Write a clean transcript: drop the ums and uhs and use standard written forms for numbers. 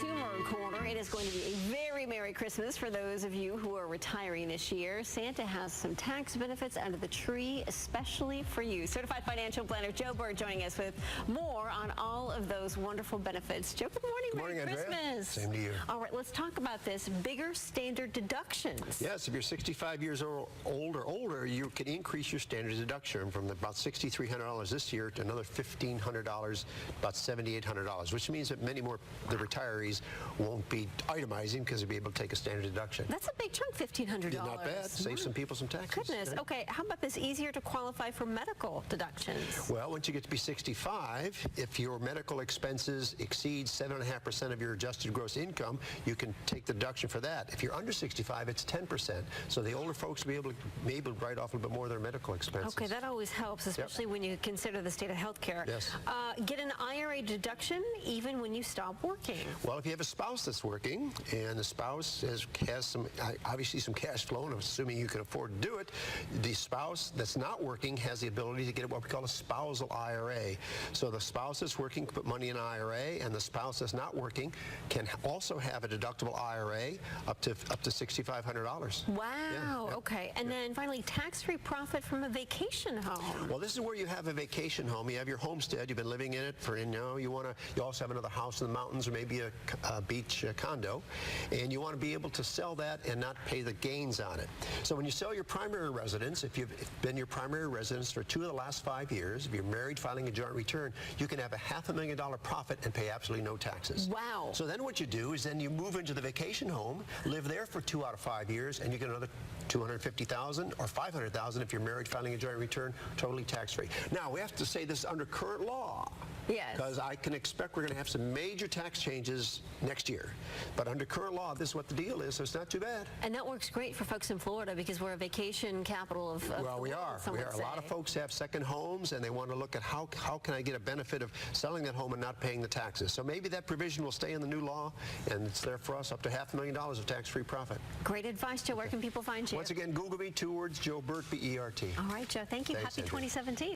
consumer corner. It is going to be a very Merry Christmas for those of you who are retiring this year. Santa has some tax benefits under the tree, especially for you. Certified Financial Planner Joe Bert joining us with more on all of those wonderful benefits. Joe, good morning. Good morning, Merry Andrea. Christmas. Same to you. All right, let's talk about this. Bigger standard deductions. Yes, if you're 65 years old or older, you can increase your standard deduction from about $6,300 this year to another $1,500, about $7,800, which means that many more the retirees won't be itemizing because they'll be able to take a standard deduction. That's a big chunk, $1,500. Not bad. Save some people some taxes. Goodness. Right? Okay, how about this? Easier to qualify for medical deductions. Well, once you get to be 65, if your medical expenses exceed 7.5% of your adjusted gross income, you can take the deduction for that. If you're under 65, it's 10%. So the older folks will be able to maybe write off a little bit more of their medical expenses. Okay, that always helps, especially when you consider the state of health care. Yes. Get an IRA deduction even when you stop working. Well, if you have a spouse that's working and the spouse has some, obviously some cash flow, and assuming you can afford to do it, the spouse that's not working has the ability to get what we call a spousal IRA. So the spouse that's working can put money in an IRA, and the spouse that's not working can also have a deductible IRA up to $6,500. Wow. Yeah. Okay. And then finally, tax-free profit from a vacation home. Well, this is where you have a vacation home. You have your homestead. You've been living in it for, you also have another house in the mountains or maybe a beach condo, and you want to be able to sell that and not pay the gains on it. So when you sell your primary residence, if you've been your primary residence for 2 of the last 5 years, if you're married filing a joint return, you can have a $500,000 profit and pay absolutely no taxes. Wow. So then what you do is then you move into the vacation home, live there for 2 out of 5 years, and you get another $250,000 or $500,000 if you're married filing a joint return, totally tax-free. Now, we have to say this under current law. Yes. Because I can expect we're going to have some major tax changes next year. But under current law, this is what the deal is, so it's not too bad. And that works great for folks in Florida because we're a vacation capital of well, we are. A lot of folks have second homes, and they want to look at how can I get a benefit of selling that home and not paying the taxes. So maybe that provision will stay in the new law, and it's there for us up to $500,000 of tax-free profit. Great advice, Joe. Where can people find you? Once again, Google me, 2 words, Joe Bert, B-E-R-T. All right, Joe. Thank you. Thanks, Happy Andrea. 2017.